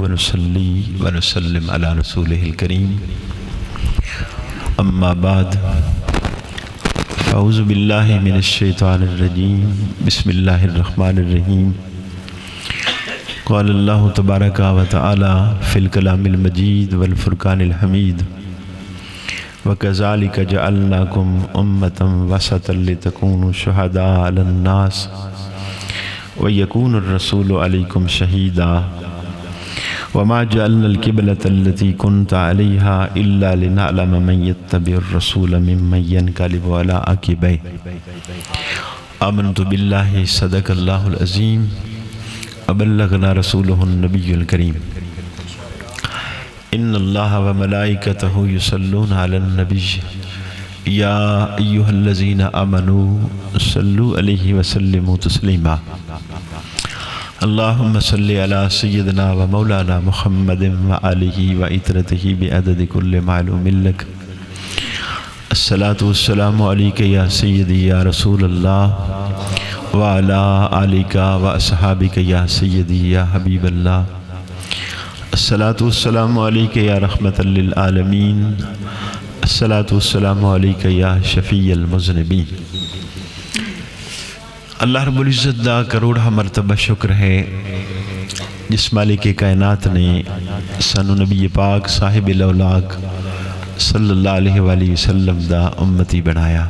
ونصلي ونسلم على رسوله الكريم أما بعد فأعوذ بالله من الشيطان الرجيم بسم الله الرحمن الرحيم قال الله تبارك وتعالى في الكلام المجيد والفرقان الحميد وكذلك جعلناكم أمة وسطا لتكونوا شهداء على الناس ويكون الرسول عليكم شهيدا وما جعلنا القبلة التي كنت عليها إلا لنعلم من يتبع الرسول ممن ينقلب على عقبيه آمنت بالله صدق الله العظيم وبلغنا رسوله النبي الكريم إن الله وملائكته يصلون على النبي يا أيها الذين آمنوا صلوا عليه وسلموا تسليما اللهم صل على سيدنا ومولانا محمد وآله وإترته بعدد كل معلوم لك الصلاة والسلام عليك يا سيدي يا رسول الله وعلى آلك وأصحابك يا سيدي يا حبيب الله الصلاة والسلام عليك يا رحمة للعالمين الصلاة والسلام عليك يا شفيع المذنبين اللہ رب العزت دا کروڑہ مرتبہ شکر ہے جس مالک کائنات نے سانو نبی پاک صاحب الاولاق صلی اللہ علیہ وآلہ وسلم دا امتی بنایا۔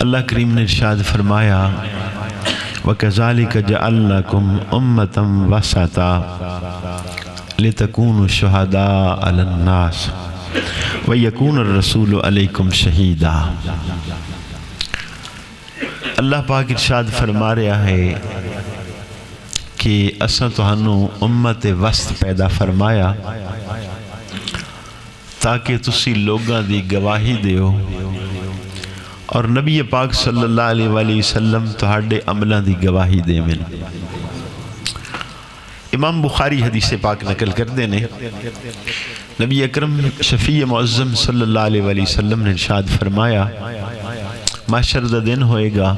اللہ کریم نے ارشاد فرمایا وَكَذَلِكَ جَعَلْنَاكُمْ أُمَّةً وَسَطًا لِتَكُونُوا شُهَدَاءَ عَلَى النَّاسِ وَيَكُونَ الرَّسُولُ عَلَيْكُمْ شَهِيدًا۔ اللہ پاک ارشاد فرما رہا ہے کہ اساں تہانوں امت وسط پیدا فرمایا تاکہ تسی لوگاں دی گواہی دیو اور نبی پاک صلی اللہ علیہ وآلہ وسلم تہاڈے عملاں دی گواہی دے من۔ امام بخاری حدیث پاک نقل کر دینے نبی اکرم شفیع معظم صلی اللہ علیہ وآلہ وسلم نے ارشاد فرمایا محشر دا دن ہوئے گا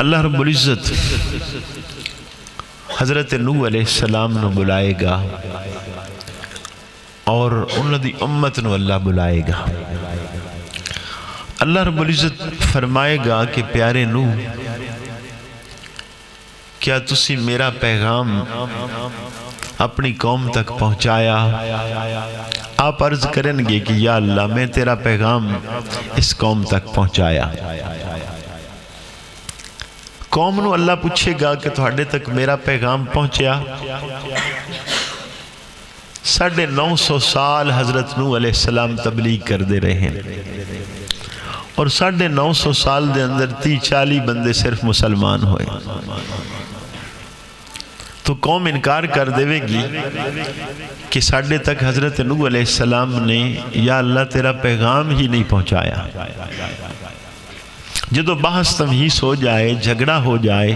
اللہ رب العزت حضرت نوح علیہ السلام نو بلائے گا اور انہوں دی امت نو اللہ بلائے گا۔ اللہ رب العزت فرمائے گا کہ پیارے نوح کیا تسی میرا پیغام اپنی قوم تک پہنچایا؟ آپ عرض کریں گے کہ یا اللہ میں تیرا پیغام اس قوم تک پہنچایا۔ قوم نو اللہ پوچھے گا کہ تہاڈے تک میرا پیغام پہنچیا؟ 950 سال حضرت نوح علیہ السلام تبلیغ کر دے رہے ہیں اور 950 سال دے اندر 30-40 بندے صرف مسلمان ہوئے تو قوم انکار کر دے گی کہ ساڑھے تک حضرت نوح علیہ السلام نے یا اللہ تیرا پیغام ہی نہیں پہنچایا۔ جدو بحث تمہیس ہو جائے جھگڑا ہو جائے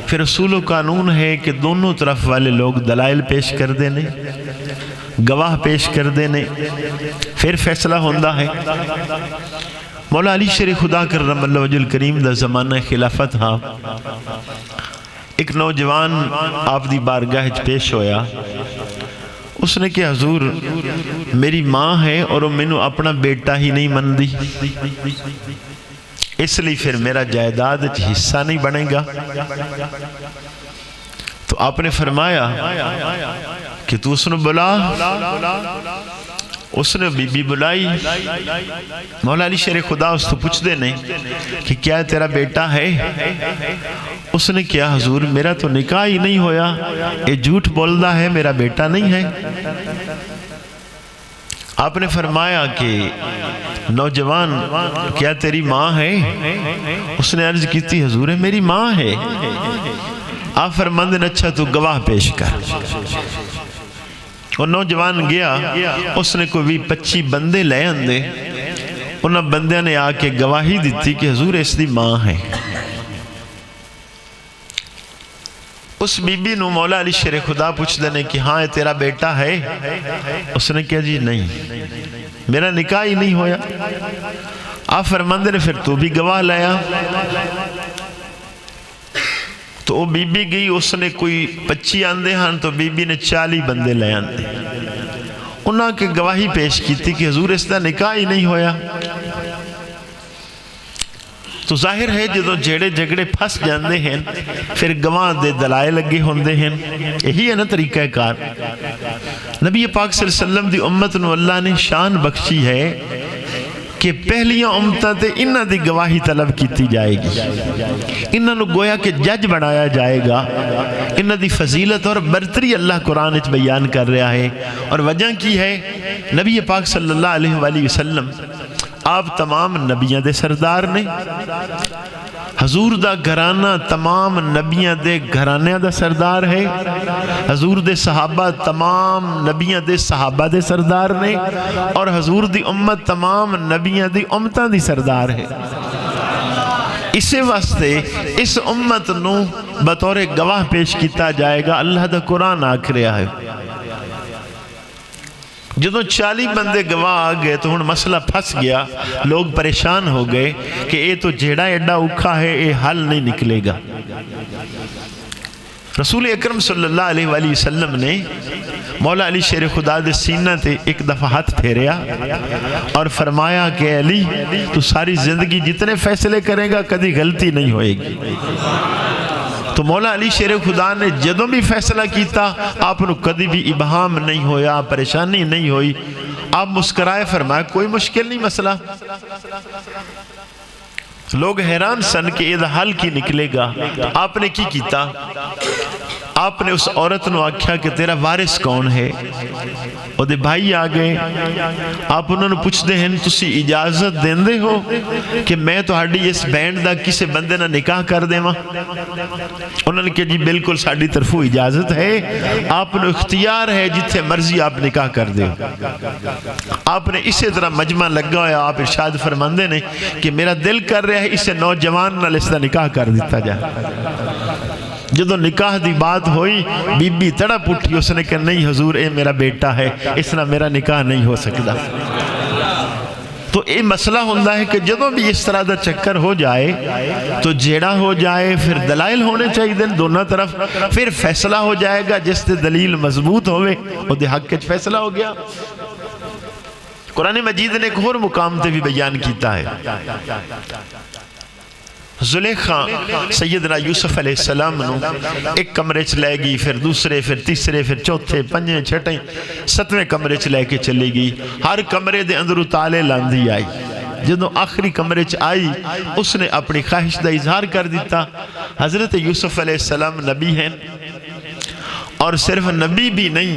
پھر اصول و قانون ہے کہ دونوں طرف والے لوگ دلائل پیش کر دینے گواہ پیش کر دینے پھر فیصلہ ہوندہ ہے۔ مولا علی شیر خدا کرم اللہ وجہ الکریم دا زمانہ خلافت ہاں ایک نوجوان آپ دی بارگاہ پیش ہویا اس نے کہ حضور میری ماں ہے اور وہ میں اپنا بیٹا ہی نہیں من دی اس لیے پھر میرا جائیداد حصہ نہیں بنے گا۔ تو آپ نے فرمایا کہ تو اس نے بلا اس نے بی بی بلائی مولا علی شیر خدا اس تو پوچھ دینے کہ کیا تیرا بیٹا ہے؟ اس نے کیا حضور میرا تو نکاح ہی نہیں ہویا یہ جھوٹ بولدا ہے میرا بیٹا نہیں ہے۔ آپ نے فرمایا کہ نوجوان کیا تیری ماں ہے؟ اس نے عرض کی تھی حضور میری ماں ہے۔ آپ فرماندن اچھا تو گواہ پیش کر۔ اور نوجوان گیا اس نے کوئی 25 بندے لے آندے انہاں بندیاں نے آ کے گواہی دیتی کہ حضور اس دی ماں ہے۔ اس بی بی نو مولا علی شیر خدا پوچھ دینے کہ ہاں تیرا بیٹا ہے؟ اس نے کہا جی نہیں میرا نکاح ہی نہیں ہویا۔ آپ فرماندے نے پھر تو بھی گواہ لایا۔ تو وہ بی بی گئی، اس نے کوئی 25 آندے ہن تو بی بی نے 40 بندے لے آندے، انہاں کے گواہی پیش کی تھی کہ حضور اس دا نکاح ہی نہیں ہویا۔ تو ظاہر ہے جدو جیڑے جگڑے پھس جاندے ہیں پھر گواہ دے دلائل لگے ہوندے ہیں، یہی ہے نا طریقہ کار۔ نبی پاک صلی اللہ علیہ وسلم دی امت نو اللہ نے شان بخشی ہے کہ پہلیاں امتاں تے انہاں دی گواہی طلب کیتی جائے گی، انہاں نو گویا کہ جج بنایا جائے گا، انہاں دی فضیلت اور برتری اللہ قرآن وچ بیان کر رہا ہے۔ اور وجہ کی ہے؟ نبی پاک صلی اللہ علیہ وآلہ وسلم آپ تمام نبیاں دے سردار نے، حضور دا گھرانہ تمام نبیاں دے گھرانیاں دا سردار ہے، حضور دے صحابہ تمام نبیاں دے صحابہ دے سردار نے، اور حضور دی امت تمام نبیاں دی امتاں دی سردار ہے۔ اسے واسطے اس امت نو بطور گواہ پیش کیتا جائے گا۔ اللہ دا قرآن آکھ رہا ہے جدو 40 بندے گواہ آ گئے تو ہن مسئلہ پھس گیا، لوگ پریشان ہو گئے کہ اے تو جیڑا ایڈا اوکھا ہے اے حل نہیں نکلے گا۔ رسول اکرم صلی اللہ علیہ وآلہ وسلم نے مولا علی شیر خدا دے سینہ تے ایک دفعہ ہاتھ پھیریا اور فرمایا کہ علی تو ساری زندگی جتنے فیصلے کرے گا کدی غلطی نہیں ہوئے گی۔ تو مولا علی شیر خدا نے جدوں بھی فیصلہ کیتا آپ نو کدی بھی ابہام نہیں ہویا، پریشانی نہیں ہوئی، آپ مسکرائے فرمایا کوئی مشکل نہیں مسئلہ۔ لوگ حیران سن کہ یہ حل کی نکلے گا۔ آپ نے کی کیتا؟ آپ نے اس عورت نو آکھیا کہ تیرا وارث کون ہے؟ وہ دے بھائی آگئے، آپ انہوں نے پوچھ دے ہیں تسی اجازت دیں دے ہو کہ میں تو ہاڑی اس بینڈ دا کسے بندے نہ نکاح کر دے ماں؟ انہوں نے کہا جی بالکل ساڑی طرفو اجازت ہے، آپ نے اختیار ہے جتھے مرضی آپ نکاح کر دے۔ آپ نے اسی طرح مجمع لگا ہویا، آپ ارشاد فرماندے نے کہ میرا دل کر رہا ہے اسے نوجوان نہ اس دا نکاح کر دیتا جائے۔ جدو نکاح دی بات ہوئی بی بی تڑپ اٹھی، اس نے کہا نہیں حضور اے میرا بیٹا ہے، اس طرح میرا نکاح نہیں ہو سکتا۔ تو یہ مسئلہ ہوندہ ہے کہ جدو بھی اس طرح دا چکر ہو جائے تو جیڑا ہو جائے پھر دلائل ہونے چاہیے دن دونوں طرف، پھر فیصلہ ہو جائے گا جس تے دلیل مضبوط ہوئے وہ دے حق کے فیصلہ ہو گیا۔ قرآن مجید نے ایک اور مقام تے بھی بیان کیتا ہے۔ زلیخا سیدنا یوسف علیہ السلام نو ایک کمرے چ لے گی، پھر دوسرے، پھر تیسرے، پھر چوتھے، پنجے، چھٹیں، 7ویں کمرے چ لے کے چلے گی۔ ہر کمرے دے اندر تالے لاندھی آئی، جدو آخری کمرے چ آئی اس نے اپنی خواہش دا اظہار کر دیتا۔ حضرت یوسف علیہ السلام نبی ہیں، اور صرف نبی بھی نہیں،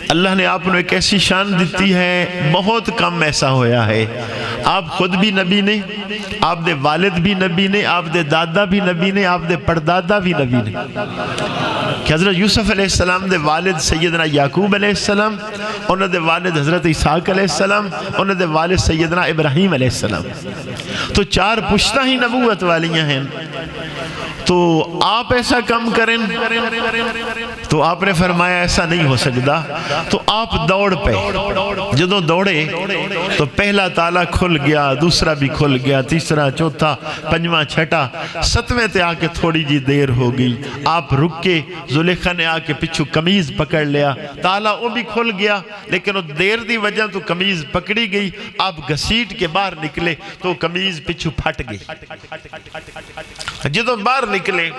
اللہ نے آپ نے ایک ایسی شان دیتی ہے، بہت کم ایسا ہویا ہے۔ آپ خود بھی نبی نے، آپ دے والد بھی نبی نے، آپ دے دادا بھی نبی نے، آپ دے پردادا بھی نبی نے۔ کہ حضرت یوسف علیہ السلام دے والد سیدنا یعقوب علیہ السلام، انہوں دے والد حضرت اسحاق علیہ السلام، انہوں دے والد سیدنا ابراہیم علیہ السلام۔ تو 4 پشتہ ہی نبوت والیاں ہیں۔ تو آپ ایسا کم کریں تو آپ نے فرمایا ایسا نہیں ہو سکتا، تو آپ دوڑ پہ، جدوں دوڑے تو پہلا تالا کھل گیا، دوسرا بھی کھل گیا، تیسرا، چوتھا، پنجواں، چھٹا، 7ویں تے آ کے تھوڑی جی دیر ہو گئی، آپ رک کے زلیخا نے آ کے پچھو قمیض پکڑ لیا، تالا وہ بھی کھل گیا لیکن وہ دیر دی وجہ تو قمیض پکڑی گئی، آپ گھسیٹ کے باہر نکلے تو قمیض پچھو پھٹ گئی۔ جدوں باہر نکلے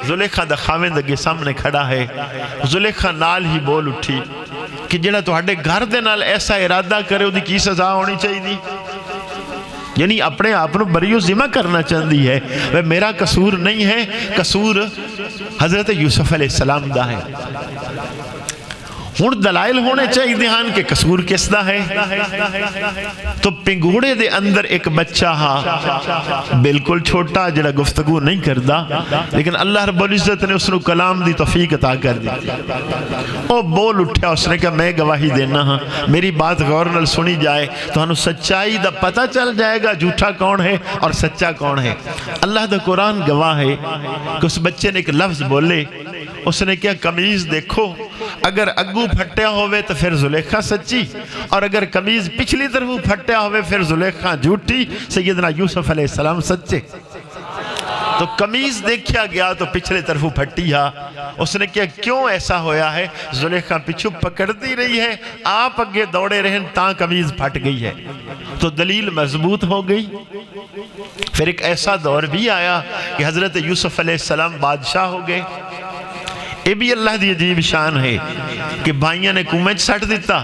زلیخا دا خاوند اگے سامنے کھڑا ہے، زلیخا نال ہی بول اٹھی کہ جڑا تو ہڈے گھر دے نال ایسا ارادہ کرے وہ دی کی سزا ہونی چاہیے دی، یعنی اپنے آپ نو بریو ذمہ کرنا چاہتی ہے، وہ میرا قصور نہیں ہے، قصور حضرت یوسف علیہ السلام دا ہے۔ ہون دلائل ہونے چاہیے دھیان کہ قصور کس دا ہے۔ تو پنگوڑے دے اندر ایک بچہ ہاں بالکل چھوٹا جڑا گفتگو نہیں کردا، لیکن اللہ رب العزت نے اس نے کلام دی توفیق عطا کر دی۔ وہ بول اٹھا، اس نے کہا میں گواہی دینا ہاں، میری بات غور نال سنی جائے تو ہنو سچائی دا پتہ چل جائے گا جھوٹا کون ہے اور سچا کون ہے۔ اللہ دا قرآن گواہ ہے کہ اس بچے نے ایک لفظ بولے، اس نے کیا قمیض دیکھو، اگر اگو پھٹیا ہوئے تو پھر زلیخا سچی، اور اگر قمیض پچھلی طرف پھٹیا ہوئے پھر زلیخا جھوٹی، سیدنا یوسف علیہ السلام سچے۔ تو قمیض دیکھیا گیا تو پچھلے طرفوں پھٹی ہا. اس نے کہا کیوں ایسا ہویا ہے؟ زلیخا پچھو پکڑتی رہی ہے, آپ اگے دوڑے رہن تاں قمیض پھٹ گئی ہے. تو دلیل مضبوط ہو گئی. پھر ایک ایسا دور بھی آیا کہ حضرت یوسف علیہ السلام بادشاہ ہو گئے. یہ بھی اللہ دی عجیب شان ہے کہ بھائیاں نے کنویں سٹ دیتا,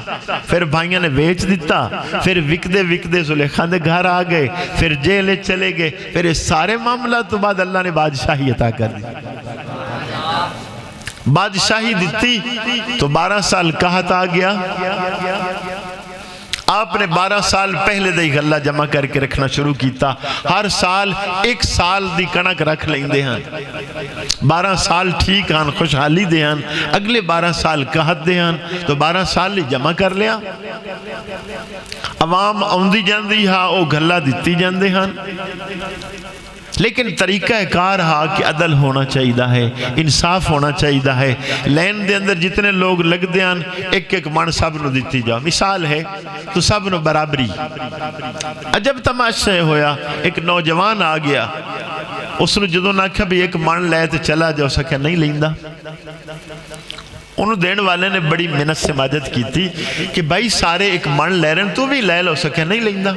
پھر بھائیاں نے بیچ دیتا, پھر وکدے وکدے زلیخا دے گھر آ گئے, پھر جیلے چلے گئے, پھر اس سارے معاملات تو بعد اللہ نے بادشاہی عطا کر دی. بادشاہی دیتی تو 12 سال قحط آ گیا. آپ نے 12 سال پہلے دے غلہ جمع کر کے رکھنا شروع کیتا. ہر سال 1 سال دی کنک رکھ لیں دے ہاں. 12 سال ٹھیک ہاں, خوشحالی دے ہاں. اگلے 12 سال قحط دے ہاں تو 12 سال لی جمع کر لیا. عوام آندی جاندی ہاں, او غلہ دیتی جاندے ہاں. لیکن طریقہ کار ہا کہ عدل ہونا چاہیدہ ہے, انصاف ہونا چاہیدہ ہے. لین دے اندر جتنے لوگ لگ دیان ایک ایک من سب نو دیتی جاؤ. مثال ہے تو سب نو برابری. عجب تماشا ہویا, ایک نوجوان آ گیا, اس نے جدوں نہ کہا بھی ایک من لے تو چلا جاؤ, سکھا نہیں لیندہ. انہوں دین والے نے بڑی محنت سے مدد کی تھی کہ بھائی سارے ایک من لے رہے ہیں تو بھی لے لو, سکھا نہیں لیندہ.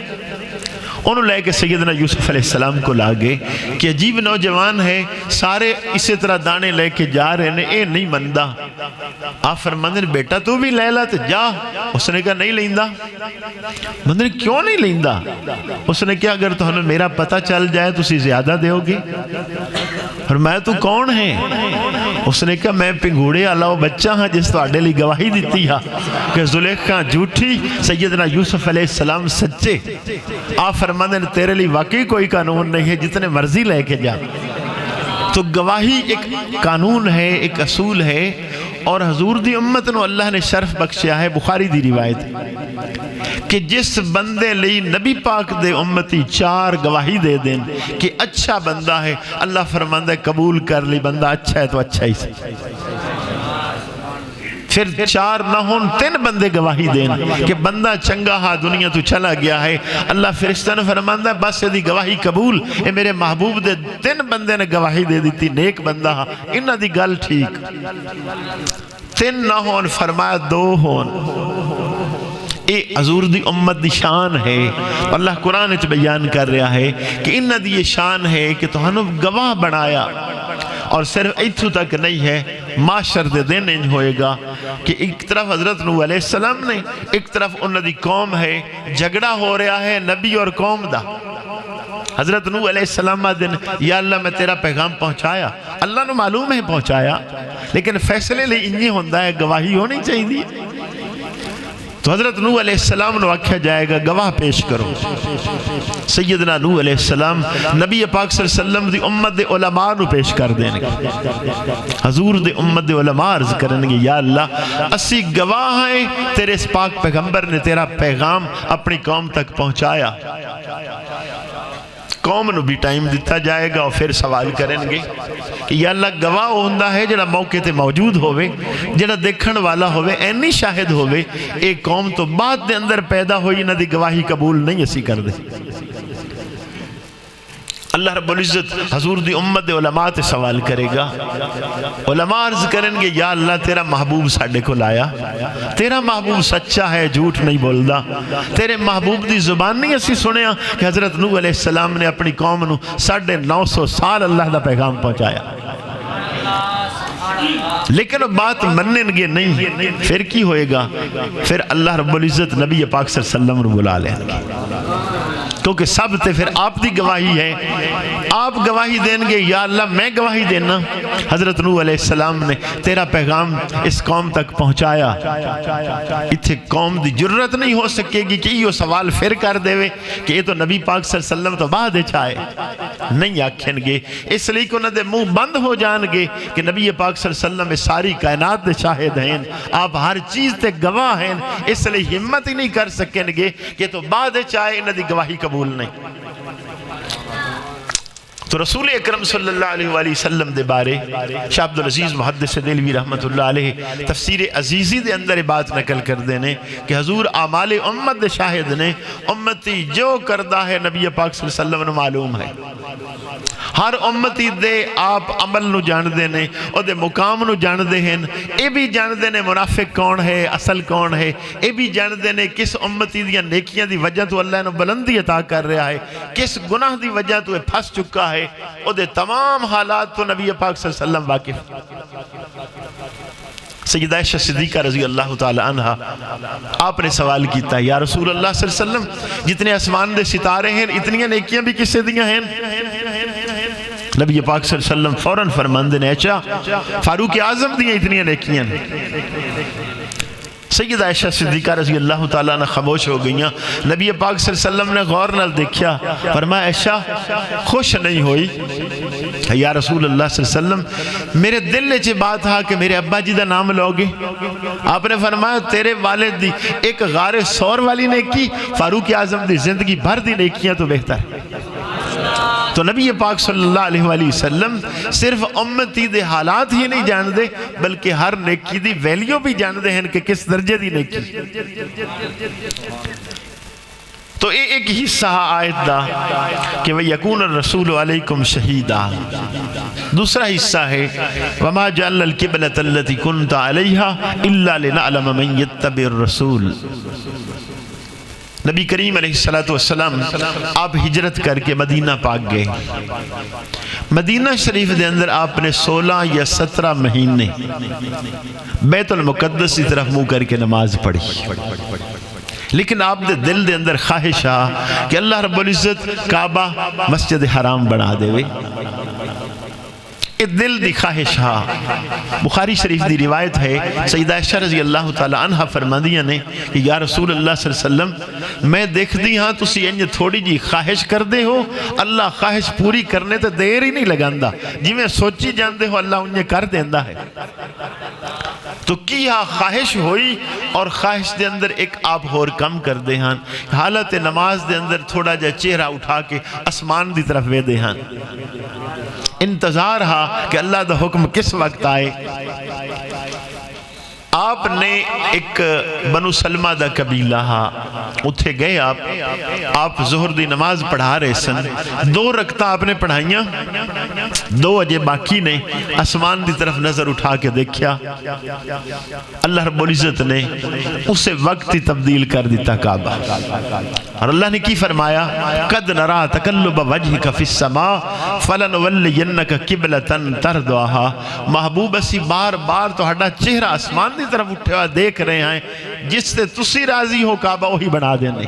انہوں لے کے سیدنا یوسف علیہ السلام کو لاگے کہ عجیب نوجوان ہے, سارے اسی طرح دانے لے کے جا رہے ہیں, اے نہیں مندہ. آپ فرماندے نے بیٹا تو بھی لے لا تو جا. اس نے کہا نہیں لیندہ. مندے نے کیوں نہیں لیندہ؟ اس نے کہا اگر تو ہمیں میرا پتہ چل جائے تو اسی زیادہ دے ہوگی. اور میں تو کون ہے؟ اس نے کہا میں پنگوڑے علاوہ بچہ ہاں جس تو آڈے لی گواہی دیتی ہاں کہ زلیخا جھوٹی, سیدنا یوسف علیہ السلام سچے. آپ فرماندے نے تیرے لی واقعی کوئی قانون نہیں ہے, جتنے مرضی لے کے جا. تو گواہی ایک قانون ہے, ایک اصول ہے. اور حضور دی امت نو اللہ نے شرف بخشیا ہے. بخاری دی روایت کہ جس بندے لئی نبی پاک دے امتی 4 گواہی دے دیں کہ اچھا بندہ ہے, اللہ فرماندہ ہے قبول کر لی, بندہ اچھا ہے تو اچھا ہی سے. پھر 4 نہ ہون 3 بندے گواہی دیں کہ بندہ چنگا ہاں دنیا تو چلا گیا ہے. اللہ فرشتہ نے فرماندہ ہے بس یہ دی گواہی قبول. اے میرے محبوب دے 3 بندے نے گواہی دے دیتی, نیک بندہ ہاں, انہاں دی گل ٹھیک. 3 نہ ہون, فرمایا 2 ہون. اے حضور دی امت دی شان ہے. اللہ قرآن وچ بیان کر رہا ہے کہ انہاں دی یہ شان ہے کہ تہانوں گواہ بنایا. اور صرف ایتھو تک نہیں ہے, معاشر دے دن انج ہوئے گا کہ ایک طرف حضرت نوح علیہ السلام نے, ایک طرف انہاں دی قوم ہے, جھگڑا ہو رہا ہے نبی اور قوم دا. حضرت نوح علیہ السلام دن یا اللہ میں تیرا پیغام پہنچایا, اللہ نے معلوم ہے پہنچایا, لیکن فیصلے لئے انجی ہوندہ ہے, گواہی ہونی چاہیے دی. تو حضرت نوح علیہ السلام نے واقعہ جائے گا گواہ پیش کرو. سیدنا نوح علیہ السلام نبی پاک صلی اللہ علیہ وسلم دی امت دے علماء نو پیش کر دینے گے. حضور دے امت دے علماء عرض کرنے گے یا اللہ اسی گواہ ہیں تیرے اس پاک پیغمبر نے تیرا پیغام اپنی قوم تک پہنچایا. قوم نو بھی ٹائم دیتا جائے گا اور پھر سوال کریں گے کہ یا اللہ گواہ ہوندہ ہے جڑا موقع تے موجود ہوئے, جڑا دیکھن والا ہوئے, اینی شاہد ہوئے. ایک قوم تو بعد دے اندر پیدا ہوئی نہ دی گواہی قبول نہیں اسی کر دے. اللہ رب العزت حضور دی امت دے علماء تے سوال کرے گا. علماء عرض کریں گے یا اللہ تیرا محبوب ساڑھے کو لایا, تیرا محبوب سچا ہے, جھوٹ نہیں بولدا. تیرے محبوب دی زبان نہیں اسی سنیا کہ حضرت نوح علیہ السلام نے اپنی قوم نو 950 سال اللہ دا پیغام پہنچایا. لیکن وہ بات منن گے نہیں. پھر کی ہوئے گا؟ پھر اللہ رب العزت نبی پاک صلی اللہ علیہ وسلم رو بلا لیں گے, کیونکہ سب تے پھر آپ دی گواہی ہے. آپ گواہی دیں گے یا اللہ میں گواہی دینا حضرت نوح علیہ السلام نے تیرا پیغام اس قوم تک پہنچایا. اتھے قوم دی جرت نہیں ہو سکے گی کہ یہ سوال پھر کر دے کہ یہ تو نبی پاک صلی اللہ علیہ وسلم تو بعد چاہے نہیں آکھیں گے. اس لیے کہ انہوں نے منہ بند ہو جان گے کہ نبی پاک صلی اللہ علیہ وسلم ساری کائنات دے شاہد ہیں, آپ ہر چیز تے گواہ ہیں. اس لیے ہمت ہی نہیں کر سکیں گے کہ تو بعد چاہے انہوں نے گواہی قبول نہیں. تو رسول اکرم صلی اللہ علیہ وآلہ وسلم دے بارے شاہ عبدالعزیز محدث دہلوی رحمت اللہ علیہ تفسیر عزیزی دے اندر بات نقل کر دینے کہ حضور اعمال امت دے شاہد نے امتی جو کردہ ہے نبی پاک صلی اللہ علیہ وسلم نے معلوم ہے. ہر امتی دے آپ عمل نو جان دینے اور دے مقام نو جان دے ہیں. اے بھی جان دینے منافق کون ہے, اصل کون ہے. اے بھی جان دینے کس امتی دیا نیکیاں دی وجہ تو اللہ نے بلندی عطا کر رہا ہے, کس گناہ دی وجہ تو پھنس چکا ہے. اور دے تمام حالات تو نبی پاک صلی اللہ علیہ وسلم واقف. سیدہ عائشہ صدیقہ رضی اللہ تعالی عنہ آپ نے سوال کیتا ہے یا رسول اللہ صلی اللہ علیہ وسلم جتنے آسمان دے ستارے ہیں اتنی نیکیاں بھی کس سے دیاں ہیں؟ نبی پاک صلی اللہ علیہ وسلم فوراً فرماندے نے اچھا فاروق اعظم دیاں اتنی نیکیاں. سیدہ عائشہ صدیقہ رضی اللہ تعالیٰ نے خاموش ہو گئیاں. نبی پاک صلی اللہ علیہ وسلم نے غور نال دیکھیا, فرمایا عائشہ خوش نہیں ہوئی؟ یا رسول اللہ صلی اللہ علیہ وسلم میرے دل نے چھ بات تھا کہ میرے ابا جی دا نام لوگے. آپ نے فرمایا تیرے والد دی ایک غار سور والی نیکی فاروق اعظم دی زندگی بھر دی نیکیاں تو بہتر. تو نبی پاک صلی اللہ علیہ وآلہ وسلم صرف امتی دے حالات ہی نہیں جان دے بلکہ ہر نیکی دی ویلیو بھی جان دے ہیں کہ کس درجے دی نیکی. تو ایک حصہ آیت دا کہ وَيَكُونَ الرَّسُولُ عَلَيْكُمْ شَهِيدًا. دوسرا حصہ ہے وَمَا جَعَلْنَا الْقِبْلَةَ الَّتِي كُنْتَ عَلَيْهَا إِلَّا لِنَعْلَمَ مَنْ يَتَّبِعُ الرَّسُولَ. نبی کریم علیہ السلام آپ ہجرت کر کے مدینہ پاک گئے. مدینہ شریف دے اندر آپ نے 16 یا 17 مہینے بیت المقدس کی طرف منہ کر کے نماز پڑھی. لیکن آپ دے دل دے اندر خواہش آ کہ اللہ رب العزت کعبہ مسجد حرام بنا دے وے. دل دی خواہش ہا. بخاری شریف دی روایت ہے سیدہ عائشہ رضی اللہ تعالی عنہ فرماندیاں نے کہ یا رسول اللہ صلی اللہ علیہ وسلم میں دیکھ دی ہاں تسی انج تھوڑی جی خواہش کر دے ہو, اللہ خواہش پوری کرنے تے دیر ہی نہیں لگاندہ, جی میں سوچی جان دے ہو اللہ انجے کر دیندہ ہے. تو کیا خواہش ہوئی اور خواہش دے اندر ایک آپ ہور کم کر دے ہاں, حالت نماز دے اندر تھوڑا جا چہرہ اٹھا کے اسمان دی طرف وے دے ہاں. انتظار ہا کہ اللہ دا حکم کس وقت آئے. آپ نے ایک بنو سلمہ دا قبیلہ ہا اتھے گئے. آپ ظہر دی نماز پڑھا رہے سن. 2 رکعتاں آپ نے پڑھائیاں, 2 اجے باقی نے. اسمان دی طرف نظر اٹھا کے دیکھیا, اللہ رب العزت نے اسے وقت ہی تبدیل کر دیتا کعبہ. اور اللہ نے کی فرمایا قد نرا تقلب وجہک فی السماء فلنولینک قبلۃ ترضاها. محبوب اسی بار بار تہاڈا چہرہ آسمان دی طرف اٹھے ہوا دیکھ رہے ہیں, جس سے تسی راضی ہو کعبہ وہی بنا دینے.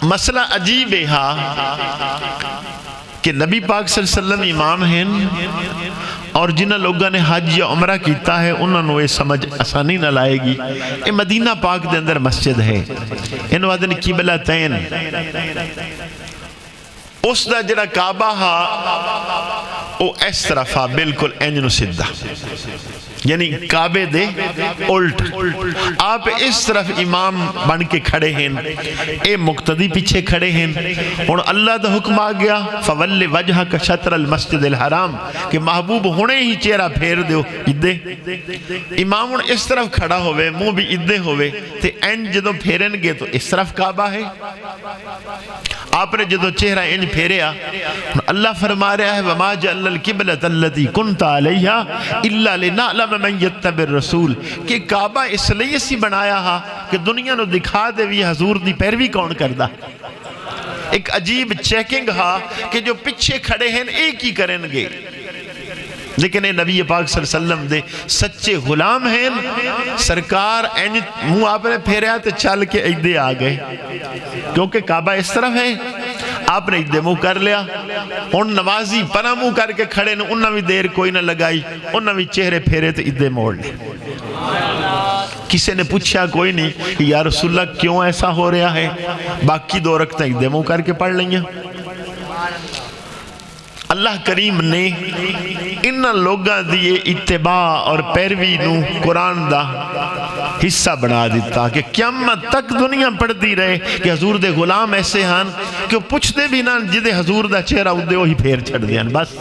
مسئلہ عجیب ہے کہ نبی پاک صلی اللہ علیہ وسلم امام ہیں اور جنہ لوگوں نے حج یا عمرہ کیتا ہے انہوں نے سمجھ آسانی نہ لائے گی. یہ مدینہ پاک دے اندر مسجد ہے, انہوں نے قبلتین. اس دا جڑا کعبہ ہا وہ اس طرف ہا بالکل اینجنو سدھا, یعنی کعبے دے الٹ. آپ اس طرف امام بن کے کھڑے ہیں, اے مقتدی پیچھے کھڑے ہیں. اور اللہ دا حکم آ گیا فَوَلِّ وَجْهَكَ شَطْرَ الْمَسْجِدِ الْحَرَامِ کہ محبوب ہونے ہی چہرہ پھیر دیو ادھے. امام اس طرف کھڑا ہوئے, منہ بھی ادھے ہوئے, تے اینج جدو پھیرن گے تو اس طرف کعبہ ہے. آپ نے جدو چہرہ اینج پھیریا, اللہ فرما رہا ہے وَمَا جَعَلْنَا الْقِبْلَةَ الَّتِي كُنْتَ عَلَيْهَا إِلَّا لِنَعْلَمَ مَنْ يَتَّبِعُ الرَّسُولَ کہ کعبہ اس لیے سی بنایا ہا کہ دنیا نو دکھا دے بھی حضور دی پیروی کون کردہ. ایک عجیب چیکنگ ہا کہ جو پچھے کھڑے ہیں ایک ہی کریں گے, لیکن اے نبی پاک صلی اللہ علیہ وسلم دے سچے غلام ہیں. سرکار منہ آپ نے پھیریا تو چل کے ایدے آ گئے, کیونکہ کعبہ اس طرف ہے. آپ نے ایدے منہ کر لیا. ان نمازی پناہ منہ کر کے کھڑے نے, انہوں بھی دیر کوئی نہ لگائی, انہوں بھی چہرے پھیرے تو ایدے موڑ لے. کسی نے پوچھا کوئی نہیں کہ یا رسول اللہ کیوں ایسا ہو رہا ہے, باقی 2 رکعتیں ایدے منہ کر کے پڑھ لیں. اللہ کریم نے ان لوگاں دیئے اتباع اور پیروی نو قرآن دا حصہ بنا دیتا کہ قیامت تک دنیا پڑھتی رہے کہ حضور دے غلام ایسے ہیں کہ وہ پوچھتے بھی نہ جدے حضور دا چہرہ اُدے وہی پھیر چھڑ دیا بس.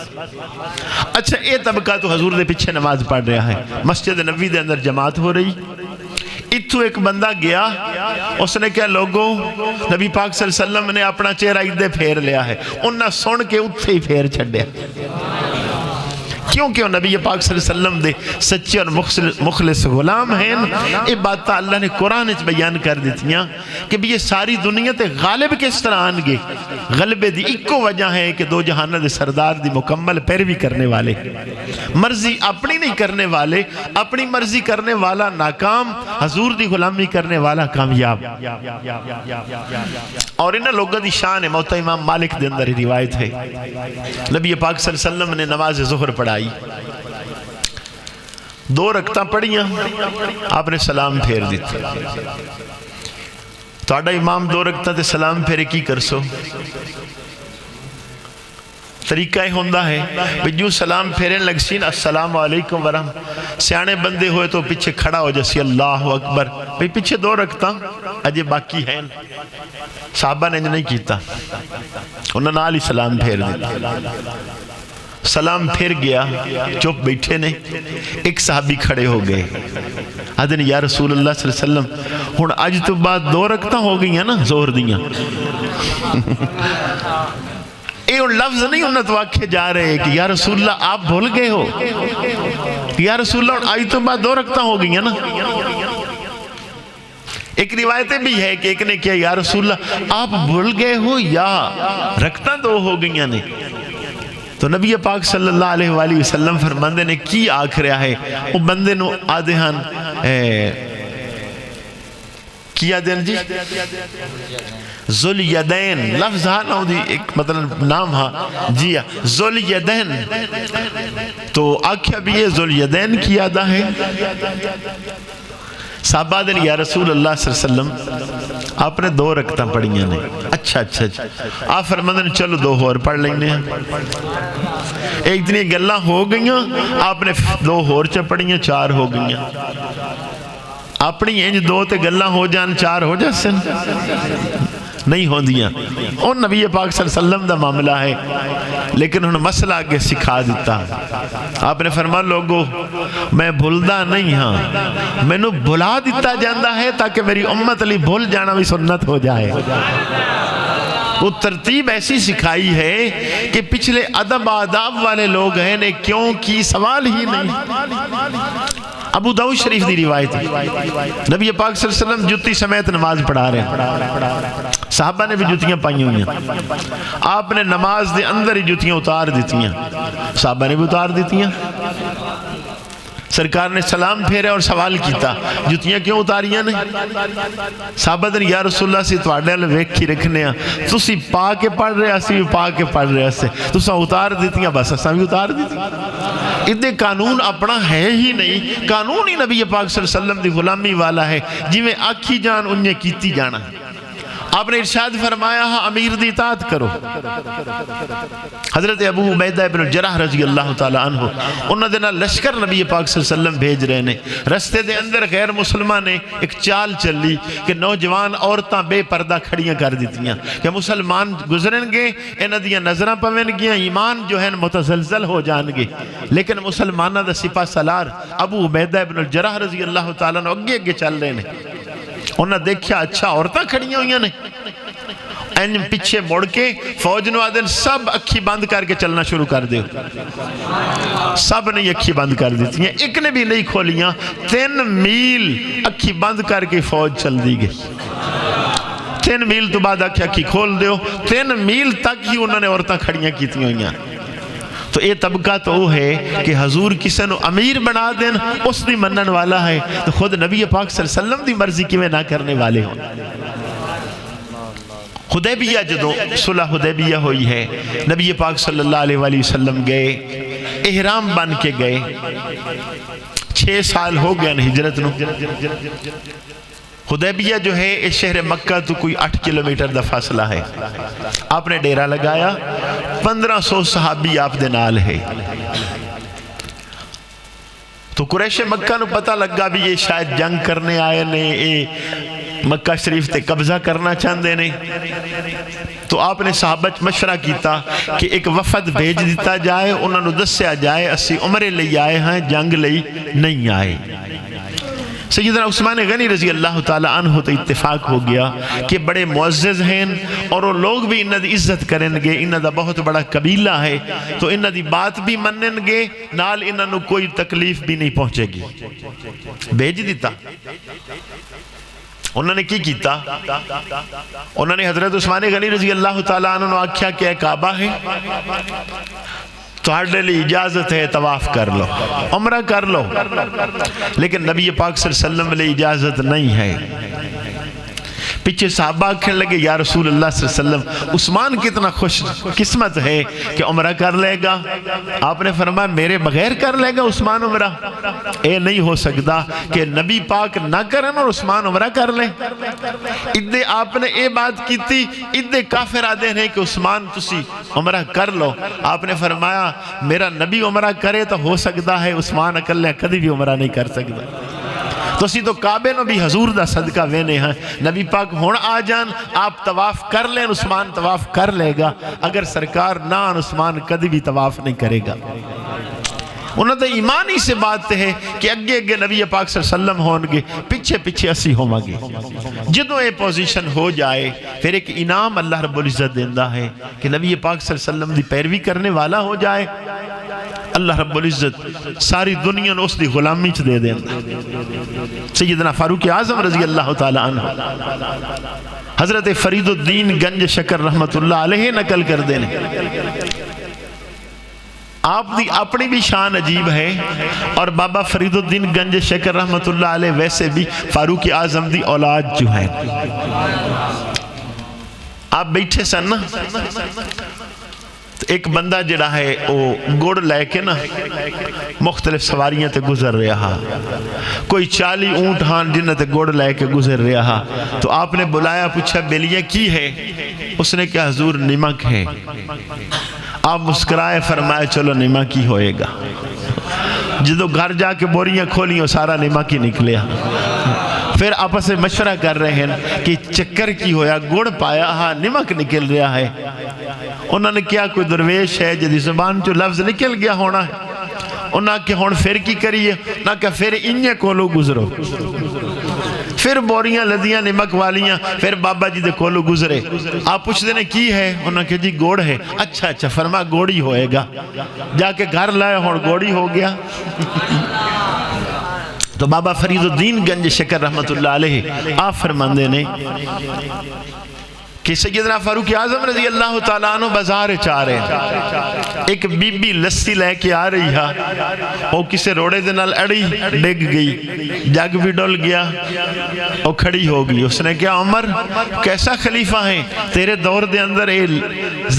اچھا اے طبقہ تو حضور دے پیچھے نماز پڑھ رہا ہے, مسجد نبوی دے اندر جماعت ہو رہی. اتھو ایک بندہ گیا, اس نے کہا لوگوں نبی پاک صلی اللہ علیہ وسلم نے اپنا چہرہ ادھے پھیر لیا ہے. انہاں سن کے اتھے ہی پھیر چھڑیا کیونکہ وہ نبی پاک صلی اللہ علیہ وسلم دے سچے اور مخلص غلام ہیں. یہ بات اللہ نے قرآن اچ بیان کر دیتیاں کہ بھی یہ ساری دنیا تے غالب کس طرح آن گے. غلبے دی ایکو وجہ ہے کہ دو جہانہ دے سردار دی مکمل پیروی کرنے والے, مرضی اپنی نہیں کرنے والے, اپنی مرضی کرنے والا ناکام, حضور دی غلامی کرنے والا کامیاب. اور انہاں لوگوں دی شان ہے, موتا امام مالک دے اندر روایت ہے نبی پاک صلی اللہ علیہ وسلم نے نماز ظہر پڑھائی, 2 رکعتاں پڑھیاں, آپ نے سلام پھیر دیتا. تہاڈا امام 2 رکعتاں تے سلام پھیرے کی کرسو؟ طریقہ ہی ہوندہ ہے کہ جو سلام پھیریں لگ سین السلام علیکم ورحم, سیانے بندے ہوئے تو پیچھے کھڑا ہو جیسی اللہ اکبر, بھئی پیچھے 2 رکعتاں اجے باقی ہیں. صحابہ نے نہیں کیتا, انہوں نے علی سلام پھیر دیتا. سلام پھر گیا, چپ بیٹھے نے. ایک صحابی کھڑے ہو گئے, آدھے یا رسول اللہ صلی اللہ علیہ وسلم ہن اج تو بعد 2 رکعتاں ہو گئی ہیں نا زہر دیاں. یہ لفظ نہیں انہوں تو آکھے جا رہے کہ یا رسول اللہ آپ بھول گئے ہو, یا رسول اللہ آج تو بعد 2 رکعتاں ہو گئی ہیں نا. ایک روایتیں بھی ہے کہ ایک نے کیا یا رسول اللہ آپ بھول گئے ہو یا رکعتاں 2 ہو گئی ہیں. تو نبی پاک صلی اللہ علیہ وآلہ وسلم فرماندے نے کی آکھ رہا ہے, وہ بندے نو آدھے ہن کیا دین جی ذل یدین لفظ ہاں نہ دی ایک مطلب نام ہاں جی ذل یدین, تو آکھیا بھی یہ ذل یدین کی یادہ ہے. صحابہ دن یا رسول اللہ صلی اللہ علیہ وسلم آپ نے 2 رکعتاں پڑھیاں نے. اچھا آپ فرماندے چلو 2 اور پڑھ لینے ہیں. ایک دن یہ گلاں ہو گئیاں, آپ نے 2 اور پڑھیاں, 4 ہو گئیاں. اپنی انج 2 تے گلاں ہو جان 4 ہو جاسن نہیں ہوں دیاں. اور نبی پاک صلی اللہ علیہ وسلم دا معاملہ ہے, لیکن انہوں نے مسئلہ آگے سکھا دیتا. آپ نے فرمایا لوگو میں بھولدا نہیں ہاں, میں نو بھلا دیتا جاندہ ہے تاکہ میری امت علی بھول جانا بھی سنت ہو جائے. وہ ترتیب ایسی سکھائی ہے کہ پچھلے ادب آداب والے لوگ ہیں نے کیوں کی سوال ہی نہیں. ابو داؤد شریف دی روایت نبی پاک صلی اللہ علیہ وسلم جتی سمیت نماز پڑھا رہے ہیں, صحابہ نے بھی جتیاں پائی ہوئی ہیں. آپ نے نماز دے اندر ہی جتیاں اتار دیتیاں, صحابہ نے بھی اتار دیتیاں. سرکار نے سلام پھیرے اور سوال کیتا جتیاں کیوں اتاریاں نہیں؟ صحابہ نے یا رسول اللہ سے تواڈے والے ویکھ کے رکھنے ہیں, تسی پا کے پڑھ رہے اسی بھی پا کے پڑھ رہے سے, تساں اتار دیتیاں بس اساں بھی اتار دیتیاں. ادھے قانون اپنا ہے ہی نہیں, قانون ہی نبی پاک صلی اللہ علیہ وسلم دی غلامی والا ہے, جی میں آکھی جان انہیں کیتی جانا. آپ نے ارشاد فرمایا ہاں امیر دی اطاعت کرو. حضرت ابو عبیدہ ابن الجراح رضی اللہ تعالیٰ عنہ انہوں نے لشکر نبی پاک صلی اللہ علیہ وسلم بھیج رہے نے. رستے دے اندر غیر مسلمان نے ایک چال چلی کہ نوجوان عورتاں بے پردہ کھڑیاں کر دیتیاں کہ مسلمان گزریں گے, انہاں دیاں نظراں پویں گیاں, ایمان جو ہے متزلزل ہو جان گے. لیکن مسلمانہ دا سپاہ سالار ابو عبیدہ ابن الجراح رضی اللہ تعالیٰ عنہ اگے اگے چل رہے نے. انہاں دیکھیا اچھا عورتاں کھڑیاں ہوئیاں نے, این پیچھے مڑ کے فوج نو آدھن سب اکھی بند کر کے چلنا شروع کر دے. سب نے اکھی بند کر دیتی ہیں, ایک نے بھی نہیں کھولیاں. 3 میل اکھی بند کر کے فوج چل دی گئی. 3 میل تو بعد اکھی کھول دیو, 3 میل تک ہی انہوں نے عورتاں کھڑیاں کیتی ہوئیاں. تو یہ طبقہ تو وہ ہے کہ حضور کسی نو امیر بنا دین اس دی منن والا ہے, تو خود نبی پاک صلی اللہ علیہ وسلم دی مرضی کی میں نہ کرنے والے ہوں. حدیبیہ جدوں صلح حدیبیہ ہوئی ہے, نبی پاک صلی اللہ علیہ وآلہ وسلم گئے, احرام بن کے گئے. 6 سال ہو گیا نا ہجرت نو. حدیبیہ جو ہے اس شہر مکہ تو کوئی 8 کلومیٹر دا فاصلہ ہے. آپ نے ڈیرہ لگایا, 1500 صحابی آپ دے نال ہے. تو قریش مکہ نو پتہ لگا بھی یہ شاید جنگ کرنے آئے نے، یہ مکہ شریف تے قبضہ کرنا چاہندے نے. تو آپ نے صحابہ مشورہ کیتا کہ ایک وفد بھیج دیتا جائے، انہوں نے دسیا جائے اسی عمرے لئی آئے ہیں، جنگ لئی نہیں آئے. سیدنا عثمان غنی رضی اللہ تعالیٰ عنہ تو اتفاق ہو گیا کہ بڑے معزز ہیں اور وہ لوگ بھی انہاں دی عزت کریں گے، انہاں دا بہت بڑا قبیلہ ہے، تو انہاں دی بات بھی منن گے، نال انہاں نو کوئی تکلیف بھی نہیں پہنچے گی. بھیج دیتا. انہوں نے کی کیتا؟ انہوں نے حضرت عثمان غنی رضی اللہ تعالیٰ عنہ آکھیا کہ کعبہ ہے تو ہر لی اجازت ہے، طواف کر لو، عمرہ کر لو. لیکن نبی پاک صلی اللہ علیہ وسلم لے اجازت نہیں ہے. پیچھے صحابہ کہنے لگے یا رسول اللہ صلی اللہ علیہ وسلم، عثمان کتنا خوش قسمت ہے کہ عمرہ کر لے گا. آپ نے فرمایا میرے بغیر کر لے گا عثمان عمرہ؟ اے نہیں ہو سکتا کہ نبی پاک نہ کرن اور عثمان عمرہ کر لیں. ادھے آپ نے اے بات کی تھی، ادھے کافر آدھے ہیں کہ عثمان تسی عمرہ کر لو. آپ نے فرمایا میرا نبی عمرہ کرے تو ہو سکتا ہے، عثمان اکلے کدی بھی عمرہ نہیں کر سکتا. تو اسی تو کعبے نو بھی حضور دا صدقہ وینے ہیں. نبی پاک ہون آ جان، آپ طواف کر لیں، عثمان طواف کر لے گا. اگر سرکار نہ آن، عثمان کدی بھی طواف نہیں کرے گا. انہوں نے ایمانی سے بات ہے کہ اگے اگے نبی پاک صلی اللہ علیہ وسلم ہون گے، پیچھے پیچھے اسی ہوں گے. جدوں یہ پوزیشن ہو جائے پھر ایک انعام اللہ رب العزت دیندہ ہے کہ نبی پاک صلی اللہ علیہ وسلم دی پیروی کرنے والا ہو جائے. اللہ رب العزت ساری دنیا نے اس دی غلامی چ دے دیندہ. سیدنا فاروق اعظم رضی اللہ تعالی عنہ حضرت فرید الدین گنج شکر رحمت اللہ علیہ نقل کر دینے. آپ دی اپنی بھی شان عجیب ہے، اور بابا فرید الدین گنج شکر رحمت اللہ علیہ ویسے بھی فاروق اعظم دی اولاد جو ہے. آپ بیٹھے سن نا، ایک بندہ جڑا ہے وہ گوڑ لے کے نا مختلف سواریاں تے گزر رہا، کوئی 40 اونٹ ہان جنہ تے گوڑ لے کے گزر رہا. تو آپ نے بلایا، پوچھا بیلیاں کی ہے؟ اس نے کہا حضور نمک ہے. آپ مسکرائے، فرمائے چلو نمک ہی ہوئے گا. جدو گھر جا کے بوریاں کھولیاں سارا نمک ہی نکلیا. پھر آپس سے مشورہ کر رہے ہیں کہ چکر کی ہویا، گوڑ پایا، ہاں نمک نکل رہا ہے. انہوں نے کیا کوئی درویش ہے جدی زبان جو لفظ نکل گیا ہونا ہے. انہوں نے کہا ہون پھر کی کریے؟ نہ کہا پھر انہیں کولو گزرو. پھر بوریاں لدیاں نمک والیاں، پھر بابا جی دے کولو گزرے. آپ پوچھ دینے کی ہے؟ انہوں نے کہا جی گوڑ ہے. اچھا اچھا، فرما گوڑی ہوئے گا. جا کے گھر لائے ہون گوڑی ہو گیا. تو بابا فرید الدین گنج شکر رحمت اللہ علیہ آپ فرماندے نے کہ سیدنا فاروق اعظم رضی اللہ تعالیٰ عنہ بازار چاہ رہے ہیں. ایک بی بی لسی لے کے آ رہی ہے، وہ کسے روڑے دے نال اڑی ڈگ گئی، جگ بھی ڈول گیا، وہ کھڑی ہو گئی. اس نے کہا عمر کیسا خلیفہ ہے، تیرے دور دے اندر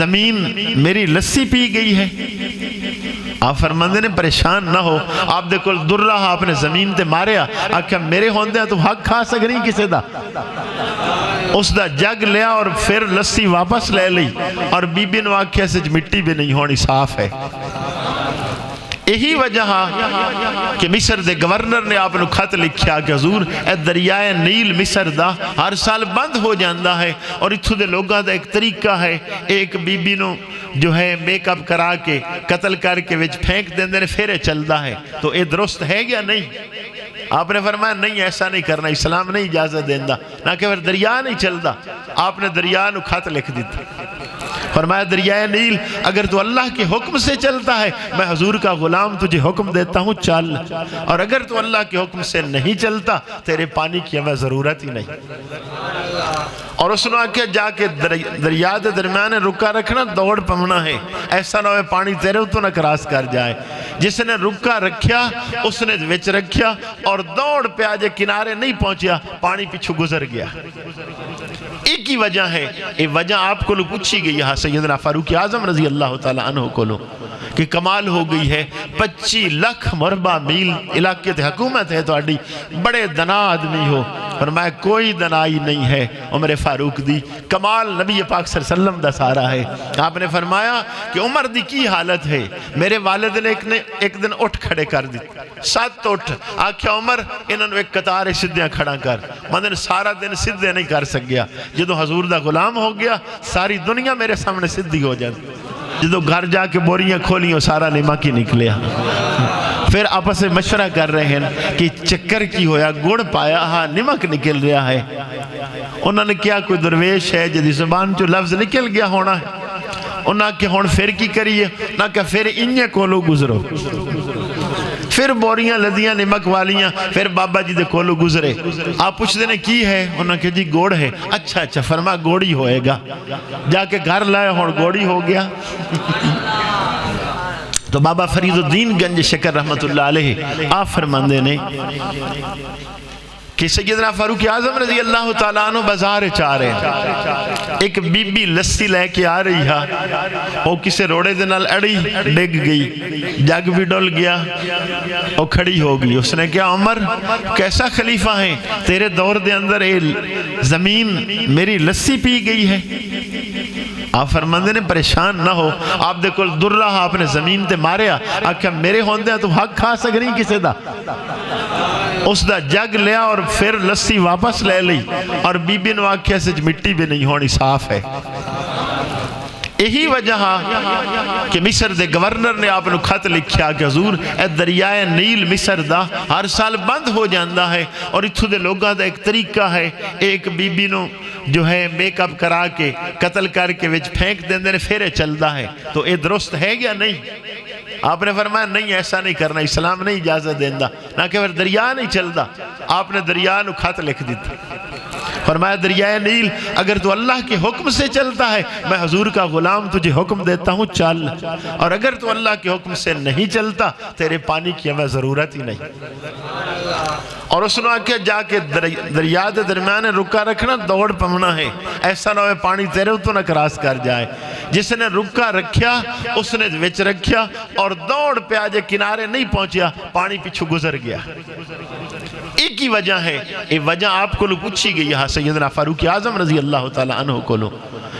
زمین میری لسی پی گئی ہے. آپ فرماندے نے پریشان نہ ہو، آپ دے کل در رہا، آپ نے زمین تے ماریا، آکھا میرے ہوندے ہیں تو حق کھا سکری کسے دا. اس دا جگ لیا اور پھر لسی واپس لے لی، اور بی بی نو آکھیا سے مٹی بھی نہیں ہونی، صاف ہے. یہی وجہ کہ مصر دے گورنر نے آپ نے خط لکھیا کہ حضور اے دریائے نیل مصر دا ہر سال بند ہو جاندہ ہے، اور اتھو دے لوگاں دا ایک طریقہ ہے، ایک بی بی نو جو ہے میک اپ کرا کے قتل کر کے وچ پھینک دیندے نے پھر چلدا ہے. تو اے درست ہے گیا نہیں؟ آپ نے فرمایا نہیں، ایسا نہیں کرنا، اسلام نہیں اجازت دیندہ. نہ کہ پھر دریا نہیں چلدا. آپ نے دریا نو خط لکھ دیتا، فرمایا دریائے نیل اگر تو اللہ کے حکم سے چلتا ہے، میں حضور کا غلام تجھے حکم دیتا ہوں چل، اور اگر تو اللہ کے حکم سے نہیں چلتا تیرے پانی کی ہمیں ضرورت ہی نہیں. اور اس نے آکے جا کے دریا دے درمیانے رکا رکھنا، دوڑ پمنا ہے، ایسا نہ ہوئے پانی تیرے تو نہ کراس کر جائے. جس نے رکا رکھیا اس نے وچ رکھیا، اور دوڑ پہ آجے کنارے نہیں پہنچیا، پانی پیچھو گزر گیا. ایک ہی وجہ ہے، یہ وجہ آپ کو لو پوچھی گئی ہے سیدنا فاروق اعظم رضی اللہ تعالیٰ عنہ کو لو کہ کمال ہو گئی ہے. 25 لاکھ مربع میل علاقے تے حکومت ہے تو بڑے دنا آدمی ہو، فرمایا کوئی دنائی نہیں ہے عمر فاروق دی، کمال نبی پاک صلی اللہ علیہ وسلم دا سارا ہے۔ آپ نے فرمایا کہ عمر دی کی حالت ہے، میرے والد نے ایک دن اٹھ کھڑے کر دی، 7 اٹھ آکھیا عمر انہوں نے ایک قطار سدھیاں کھڑا کر، مدن سارا دن سدھے نہیں کر سکیا، جدو حضور دا غلام ہو گیا ساری دنیا میرے سامنے سدھی ہو جاتی، جدو گھر جا کے بوریاں کھولیاں سارا نمک ہی نکلیا۔ پھر آپس سے مشورہ کر رہے ہیں کہ چکر کی ہویا، گڑ پایا ہاں نمک نکل رہا ہے۔ انہوں نے کیا کوئی درویش ہے جدی زبان جو لفظ نکل گیا ہونا ہے، انہوں نے کہا ہون پھر کی کریے، نہ کہا پھر انہیں کولو گزرو، پھر بوریاں لدیاں نمک والیاں، پھر بابا جی دے کولو گزرے۔ آپ پوچھ دینے کی ہے؟ انہوں نے کہا جی گوڑ ہے۔ اچھا فرما گوڑی ہوئے گا، جا کے گھر لائے ہون گوڑی ہو گیا۔ تو بابا فرید الدین گنج شکر رحمت اللہ علیہ آپ فرماندے نے کہ سیدنا فاروق اعظم رضی اللہ تعالیٰ عنہ بازار چاہ رہے ہیں، ایک بی بی لسی لے کے آ رہی ہے، وہ کسے روڑے دے نال اڑی ڈگ گئی، جگ بھی ڈول گیا، وہ کھڑی ہو گئی۔ اس نے کہا عمر کیسا خلیفہ ہیں، تیرے دور دے اندر زمین میری لسی پی گئی ہے۔ آپ فرماندے نے پریشان نہ ہو، آپ دے کل در رہا آپ نے زمین تے ماریا، آکھا میرے ہوندے ہیں تو حق کھا سکری کسے دا، اس دا جگ لیا اور پھر لسی واپس لے لی، اور بی بی نو آکھیا سے مٹی بھی نہیں ہونی صاف ہے۔ یہی وجہ کہ مصر دے گورنر نے آپ نے خط لکھیا کہ حضور اے دریائے نیل مصر دا ہر سال بند ہو جاندہ ہے، اور اتھو دے لوگاں دا ایک طریقہ ہے، ایک بی بی نو جو ہے میک اپ کرا کے قتل کر کے وچ پھینک دیندے نے پھر چلدا ہے، تو اے درست ہے یا نہیں؟ آپ نے فرمایا نہیں ایسا نہیں کرنا، اسلام نہیں اجازت دیندہ، نہ کہ پھر دریا نہیں چلدا۔ آپ نے دریا نو خط لکھ دیتا، فرمایا دریائے نیل اگر تو اللہ کے حکم سے چلتا ہے میں حضور کا غلام تجھے حکم دیتا ہوں چل، اور اگر تو اللہ کے حکم سے نہیں چلتا تیرے پانی کی ہمیں ضرورت ہی نہیں۔ اور اس نے آکھیا جا کے دریا دے درمیان رکا رکھنا، دوڑ پمنا ہے، ایسا نہ ہوئے پانی تیرے تو نہ کراس کر جائے۔ جس نے رکا رکھیا اس نے وچ رکھیا اور دوڑ پہ آجے کنارے نہیں پہنچیا، پانی پیچھو گزر گیا۔ ایک ہی وجہ ہے، یہ وجہ آپ کو لو پوچھی گئی ہے سیدنا فاروق اعظم رضی اللہ تعالیٰ عنہ کو لو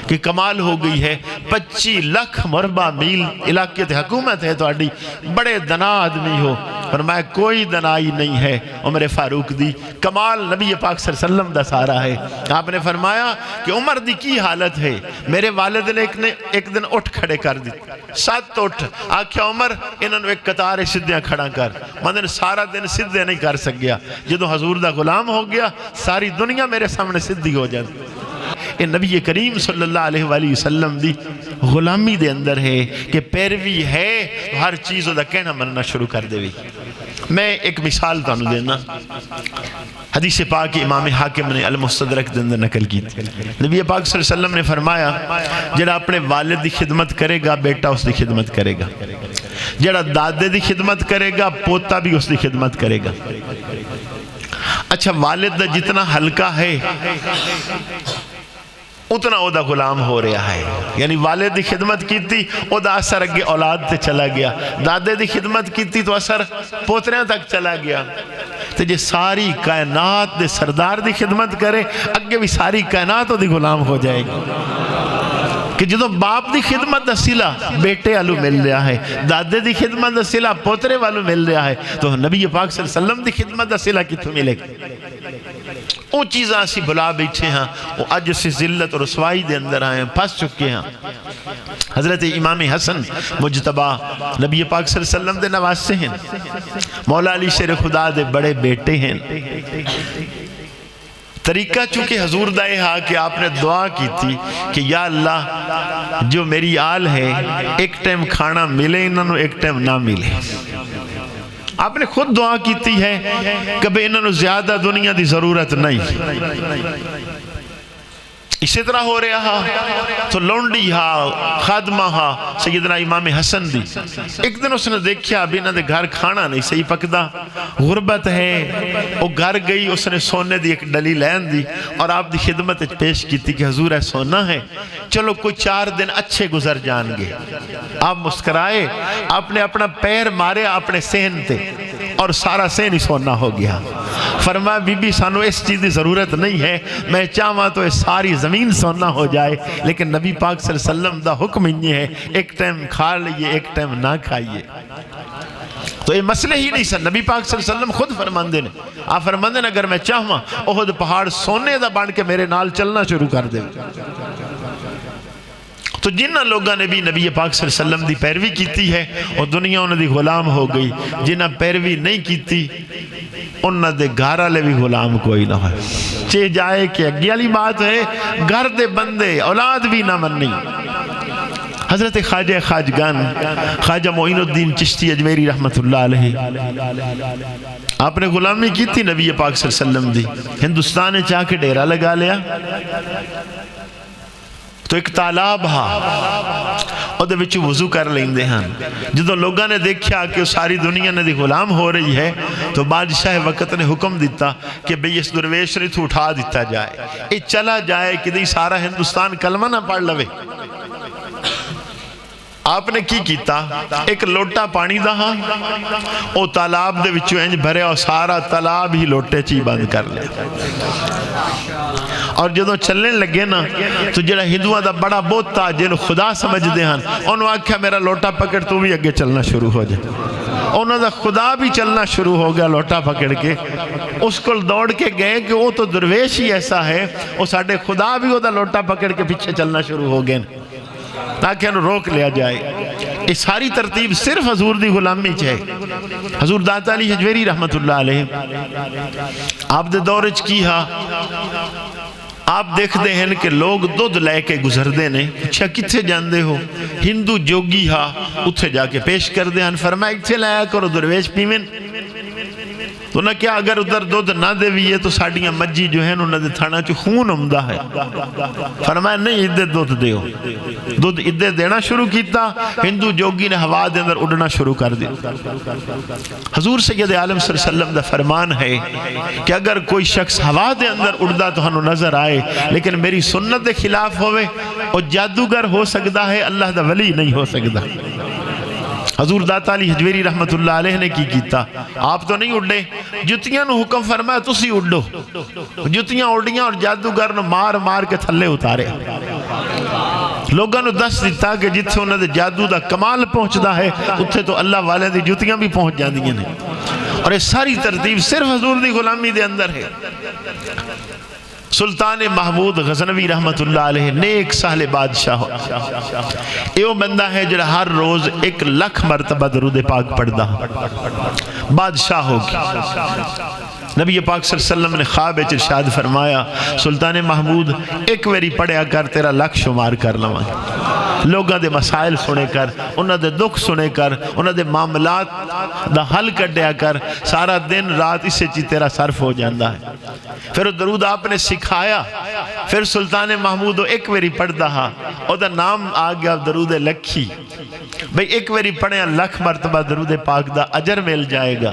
کہ کمال ہو گئی ہے، 25 لاکھ مربع میل علاقے تے حکومت ہے تو اڈی بڑے دنا آدمی ہو، فرمایا کوئی دنائی نہیں ہے عمر فاروق دی، کمال نبی پاک صلی اللہ علیہ وسلم دا سارا ہے۔ آپ نے فرمایا کہ عمر دی کی حالت ہے، میرے والد نے ایک دن اٹھ کھڑے کر دی، 7 اٹھ آکھیا عمر انہوں نے ایک قطار سدھیاں کھڑا کر، مدن سارا دن سدھے نہیں کر سکیا، جدو حضور دا غلام ہو گیا ساری دنیا میرے سامنے سدھی ہو جاتی۔ یہ نبی کریم صلی اللہ علیہ وآلہ وسلم دی غلامی دے اندر ہے کہ پیروی ہے ہر چیزوں دا کہنا مننا شروع کر دے بھی۔ میں ایک مثال تانوں دینا، حدیث پاک امام حاکم نے المستدرک دے اندر نقل کی تھی، نبی پاک صلی اللہ علیہ وسلم نے فرمایا جڑا اپنے والد دی خدمت کرے گا بیٹا اس دی خدمت کرے گا، جڑا دادے دی خدمت کرے گا پوتا بھی اس دی خدمت کرے گا۔ اچھا والد دا جتنا ہلکا ہے اتنا او دا غلام ہو رہا ہے، یعنی والد دی خدمت کی تھی او دا اثر اگے اولاد تے چلا گیا، دادے دی خدمت کی تھی تو اثر پوتریاں تک چلا گیا، تو جے ساری کائنات دے سردار دی خدمت کرے اگے بھی ساری کائنات دی غلام ہو جائے گی۔ کہ جدو باپ دی خدمت دا صلہ بیٹے والو مل رہا ہے، دادے دی خدمت دا صلہ پوترے والو مل رہا ہے، تو نبی پاک صلی اللہ علیہ وسلم دی خدمت دا صلہ کتوں ملے گا؟ وہ چیزاں سی بلا بیٹھے ہیں، وہ اج سے ذلت اور رسوائی دے اندر آئے ہیں، پھنس چکے ہیں۔ حضرت امام حسن مجتبہ نبی پاک صلی اللہ علیہ وسلم دے نواسے ہیں، مولا علی شیر خدا دے بڑے بیٹے ہیں۔ طریقہ چونکہ حضور دائے ہاں کہ آپ نے دعا کی تھی کہ یا اللہ جو میری آل ہے ایک ٹائم کھانا ملے انہوں ایک ٹائم نہ ملے، آپ نے خود دعا کیتی ہے کہ انہوں زیادہ دنیا دی ضرورت نہیں۔ اسی طرح ہو رہا تو لونڈی ہاں خادمہ ہاں سیدنا امام حسن دی، ایک دن اس نے دیکھیا ابھی انہوں نے گھر کھانا نہیں صحیح پکدا، غربت ہے، وہ گھر گئی، اس نے سونے دی ایک ڈلی لین دی اور آپ دی خدمت پیش کی تھی کہ حضور ہے سونا ہے، چلو کوئی 4 دن اچھے گزر جان گے۔ آپ مسکرائے، آپ نے اپنا پیر مارے اپنے سہن تے اور سارا سے نہیں سونا ہو گیا. فرمایا بی بی سانو اس چیز کی ضرورت نہیں ہے, میں چاہواں تو یہ ساری زمین سونا ہو جائے, لیکن نبی پاک صلی اللہ علیہ وسلم دا حکم یہ ہے ایک ٹائم کھا لئیے ایک ٹائم نہ کھائیے. تو یہ مسئلے ہی نہیں سن. نبی پاک صلی اللہ علیہ وسلم خود فرماندے نے, آپ فرماندے نے اگر میں چاہواں احد پہاڑ سونے دا بن کے میرے نال چلنا شروع کر دے. تو جنہ لوگاں نے بھی نبی پاک صلی اللہ علیہ وسلم دی پیروی کیتی ہے اور دنیا انہوں دی غلام ہو گئی. جنہ پیروی نہیں کیتی انہوں دے گھر والے بھی غلام کوئی نہ ہے. چے جائے کہ اگلی والی بات ہے گھر دے بندے اولاد بھی نہ مننی. حضرت خواجہ خواجگان خواجہ معین الدین چشتی اجمیری رحمت اللہ علیہ, آپ نے غلامی کی تھی نبی پاک صلی اللہ علیہ وسلم دی. ہندوستان نے چاہ کے ڈیرہ لگا لیا تو ایک تالاب ہاں اور دے وچ وضو کر لیندے ہیں. جدو لوگاں نے دیکھا کہ ساری دنیا نے دی غلام ہو رہی ہے تو بادشاہ وقت نے حکم دیتا کہ بھئی اس درویش نے تو اٹھا دیتا جائے, یہ چلا جائے کہ دی سارا ہندوستان کلمہ نہ پڑھ لوے. آپ نے کی کیتا ایک لوٹا پانی دا ہاں او تالاب دے وچوں انج بھرے اور سارا تالاب ہی لوٹے چی بند کر لے. اور جدو چلنے لگے نا تو جڑا ہندوہ دا بڑا بوتا جنہوں خدا سمجھ دے ہاں انہوں آکھا میرا لوٹا پکڑ تو بھی اگے چلنا شروع ہو جائے. انہوں دا خدا بھی چلنا شروع ہو گیا لوٹا پکڑ کے. اس کو دوڑ کے گئے کہ وہ تو درویش ہی ایسا ہے, وہ ساڑھے خدا بھی وہ دا لوٹا پکڑ کے پیچھے چلنا شروع ہو گئے تاکہ انہوں روک لیا جائے. یہ ساری ترتیب صرف حضور دی غلامی چاہے. حضور داتا علی حجویری رحمت اللہ علیہ آپ دے دورج کی ہاں آپ دیکھتے ہیں کہ لوگ دودھ لے کے گزر دے نے. اچھا کتھے جاندے ہو؟ ہندو جوگی ہاں اتھے جا کے پیش کر دے ہیں. فرمایا اتھے لایا کرو درویش پیمن. تو نہ کیا اگر ادھر دودھ نہ دے بھی ہے تو ساڑیاں مجی جو ہیں انہوں نے تھانا چو خون عمدہ ہے. فرمایا نہیں ادھے دودھ دے ہو. دودھ ادھے دینا شروع کیتا. ہندو جوگی نے ہوا دے اندر اڑنا شروع کر دی. حضور سید عالم صلی اللہ علیہ وسلم دا فرمان ہے کہ اگر کوئی شخص ہوا دے اندر اڑدا تو ہنو نظر آئے لیکن میری سنت دے خلاف ہوئے اور جادوگر ہو سکتا ہے, اللہ دا ولی نہیں ہو سکتا. حضور داتا علی حجویری رحمت اللہ علیہ نے کی کیتا, آپ تو نہیں اڑے, جتیاں نو حکم فرمایا تسی اڑو. جتیاں اڑیاں اور جادوگر نو مار مار کے تھلے اتارے. لوگاں نو دس دیتا کہ جتھے انہوں نے جادو دا کمال پہنچ دا ہے اتھے تو اللہ والے دی جتیاں بھی پہنچ جان دیا نے. اور یہ ساری ترتیب صرف حضور دی غلامی دے اندر ہے. سلطان محمود غزنوی رحمت اللہ علیہ نیک سہل بادشاہ ہو. یہ بندہ ہے جڑا ہر روز 1,00,000 مرتبہ درود پاک پڑھ دا بادشاہ ہوگی. نبی پاک صلی اللہ علیہ وسلم نے خواب ارشاد فرمایا سلطان محمود ایک ویری پڑھیا کر تیرا 1,00,000 شمار کر لواں. لوگاں دے مسائل سنے کر, انہاں دے دکھ سنے کر, انہاں دے معاملات دا حل کڈیا کر, سارا دن رات اسے چی تیرا صرف ہو جاندہ ہے. پھر درود آپ نے سکھایا. پھر سلطان محمود ایک ویری پڑھ دا او دا نام آگیا درود لکھی. بھئی ایک ویری پڑھیں 1,00,000 مرتبہ درود پاک دا اجر مل جائے گا.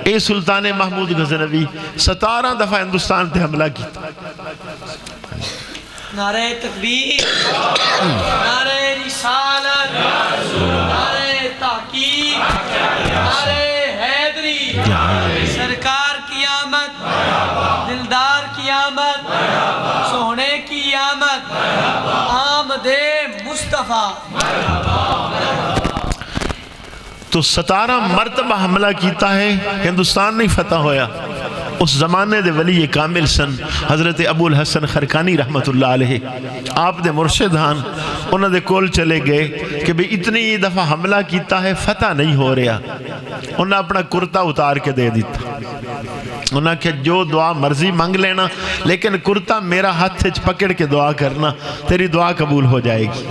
اے سلطان محمود غزنوی 17 دفعہ ہندوستان تے حملہ کی. نعرہ تکبیر, نعرہ رسالت, نعرہ تحقیق, نعرہ حیدری, سرکار کی آمد, دلدار کی آمد, سونے کی آمد, آمد مصطفیٰ. تو 17 مرتبہ حملہ کیتا ہے, ہندوستان نہیں فتح ہویا. اس زمانے دے ولی کامل سن حضرت ابو الحسن خرقانی رحمت اللہ علیہ, آپ دے مرشد ہاں, انہوں دے کول چلے گئے کہ بھی اتنی دفعہ حملہ کیتا ہے فتح نہیں ہو رہا. انہوں نے اپنا کرتا اتار کے دے دیتا. انہوں نے کہا جو دعا مرضی مانگ لینا لیکن کرتا میرا ہاتھ پکڑ کے دعا کرنا, تیری دعا قبول ہو جائے گی.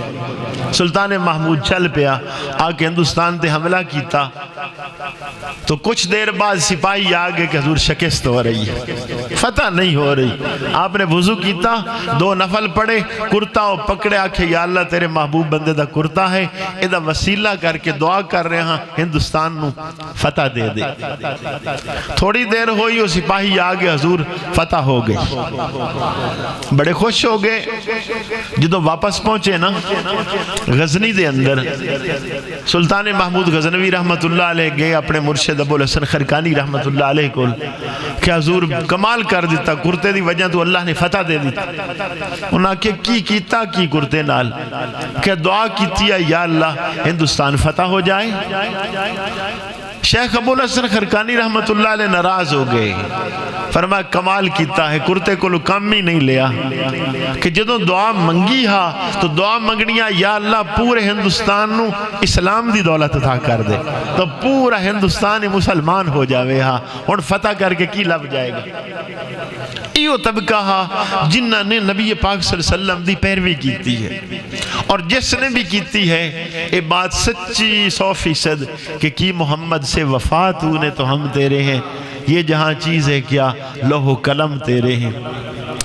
سلطان محمود چل پیا, آکے ہندوستان تے حملہ کیتا. تو کچھ دیر بعد سپاہی آگے کہ حضور شکست ہو رہی ہے, فتح نہیں ہو رہی. آپ نے وضو کیتا, 2 نفل پڑے, کرتا اور پکڑے, آکھے یا اللہ تیرے محبوب بندے دا کرتا ہے, ادھا وسیلہ کر کے دعا کر رہے ہیں ہندوستان نو فتح دے دے. تھوڑی دیر ہوئی وہ سپاہی آگے حضور فتح ہو گئی. بڑے خوش ہو گئے. جدو واپس پہنچے نا غزنی دے اندر, سلطان محمود غزنوی رحمت اللہ علیہ گئے اپنے مرشد مرشد ابو الحسن خرقانی رحمت اللہ علیہ کو کہ حضور کمال کر دیتا کرتے دی وجہ تو اللہ نے فتح دے دیتا. انہاں کہ کی کیتا کی کرتے نال کہ دعا کیتی ہے یا اللہ ہندوستان فتح ہو جائے. شیخ ابو الحسن خرقانی رحمت اللہ علیہ ناراض ہو گئے. فرمایا کمال کیتا ہے کرتے کو کم ہی نہیں لیا کہ جدوں دعا منگی ہا تو دعا منگنیاں یا اللہ پورے ہندوستان نو اسلام دی دولت عطا کر دے تو پورا ہندوستان مسلمان ہو جاوے ہا اور فتح کر کے کی لب جائے گا. ایو طبقہ ہا جنہ نے نبی پاک صلی اللہ علیہ وسلم دی پیروی کیتی ہے اور جس نے بھی کیتی ہے یہ بات سچی 100% کہ کی محمد سے وفات ہونے تو ہم تیرے ہیں. یہ جہاں چیز ہے کیا لوح و قلم تیرے ہیں.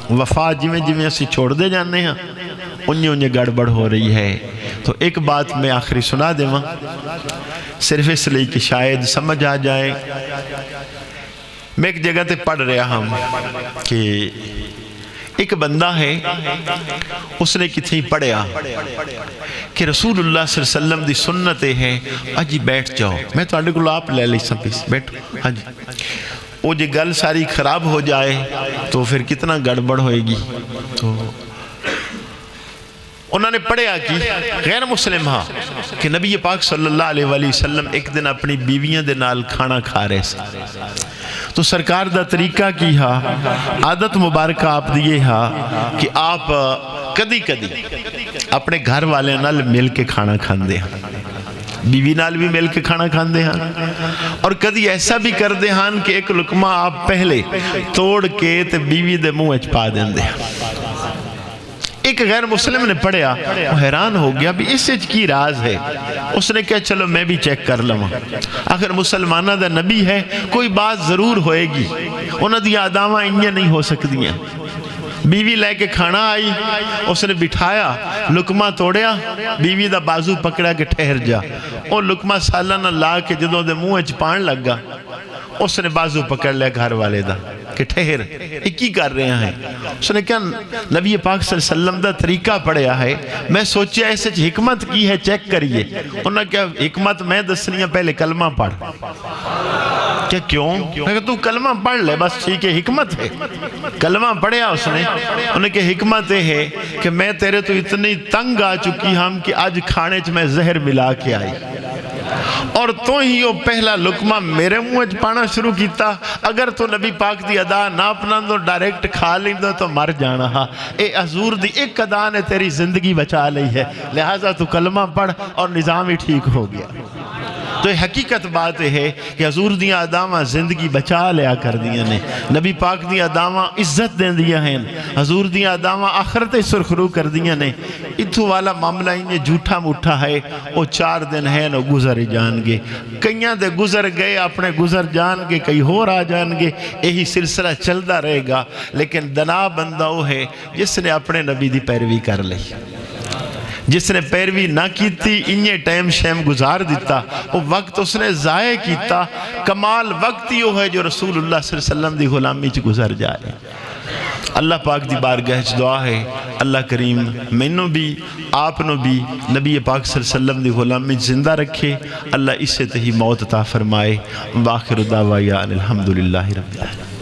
وفات جویں جویں اسی چھوڑ دے جانے ہیں انہیں گڑبڑ ہو رہی ہے. تو ایک بات میں آخری سنا دے ماں صرف اس لیے کہ شاید سمجھ آ جائے. میں ایک جگہ تے پڑھ رہا ہم کہ ایک بندہ ہے اس نے کتنی پڑھیا کہ رسول اللہ صلی اللہ علیہ وسلم دی سنتیں ہیں. اجی بیٹھ جاؤ میں تو آڈے کو آپ لے لی سپیس بیٹھو. ہاں جی وہ جی گل ساری خراب ہو جائے تو پھر کتنا گڑبڑ ہوئے گی. تو انہوں نے پڑھیا کی غیر مسلم ہاں کہ نبی پاک صلی اللہ علیہ وسلم ایک دن اپنی بیویاں دے نال کھانا کھا رہے سے تو سرکار دا طریقہ کی ہا عادت مبارکہ آپ دیئے ہا کہ آپ کدی کدی اپنے گھر والے نال مل کے کھانا کھاندے ہاں بیوی نال بھی مل کے کھانا کھاندے ہاں اور کدی ایسا بھی کر دے ہاں کہ ایک لقمہ آپ پہلے توڑ کے تے بیوی دے منہ اچ پا دیں دے. ایک غیر مسلم نے پڑھیا وہ حیران ہو گیا بھی اس سے کی راز ہے. اس نے کہا چلو میں بھی چیک کر لوں اگر مسلمانہ دا نبی ہے کوئی بات ضرور ہوئے گی. انہوں دی آدامہ انہیں نہیں ہو سکتی ہیں. بیوی لے کے کھانا آئی اس نے بٹھایا لقمہ توڑیا بیوی دا بازو پکڑا کہ ٹھہر جا. اور لقمہ سالانہ لا کے جدوں دے منہ اچ پان لگا اس نے بازو پکڑ لیا گھر والے دا کہ ٹھہر یہ کی کر رہے ہیں. اس نے کہا نبی پاک صلی اللہ علیہ وسلم دا طریقہ پڑھیا ہے میں سوچیا ایسے حکمت کی ہے چیک کریے. انہوں نے کہا حکمت میں دسنیاں پہلے کلمہ پڑھ. کہ کیوں؟ میں کہا تو کلمہ پڑھ لے بس ٹھیک ہے حکمت ہے. کلمہ پڑھیا اس نے انہوں نے کہا حکمت ہے کہ میں تیرے تو اتنی تنگ آ چکی ہم کہ آج کھانے چ میں زہر ملا کے آئی اور تو ہی وہ پہلا لقمہ میرے منہ پانا شروع کیتا. اگر تو نبی پاک دی ادا نہ اپنا دو ڈائریکٹ کھا لیندو تو مر جانا ہا. اے حضور دی ایک ادا نے تیری زندگی بچا لی ہے لہٰذا تو کلمہ پڑھ اور نظام ہی ٹھیک ہو گیا. تو یہ حقیقت بات ہے کہ حضور دیاں ادامہ زندگی بچا لیا کر دیا نے. نبی پاک دیاں ادامہ عزت دیں دیا ہیں. حضور دیاں ادامہ آخرت سرخرو کر دیا نے. اتھو والا معاملہ انہیں جھوٹا مٹھا ہے وہ 4 دن ہے نو گزر جان گے. کئیاں دے گزر گئے اپنے گزر جان گے کئی ہو رہا جان گے. یہی سلسلہ چلدا رہے گا. لیکن دنا بندہ وہ ہے جس نے اپنے نبی دی پیروی کر لی. جس نے پیروی نہ کیتی انہیں ٹائم شیم گزار دیتا وہ وقت اس نے ضائع کیتا. کمال وقت ہی وہ ہے جو رسول اللہ صلی اللہ علیہ وسلم دی غلامی چ گزر جائے. اللہ پاک دی بارگاہ چ دعا ہے اللہ کریم مینوں بھی آپ نو بھی نبی پاک صلی اللہ علیہ وسلم دی غلامی زندہ رکھے. اللہ اس سے تہی موت عطا فرمائے. وآخر دعوانا الحمدللہ رب العالمین.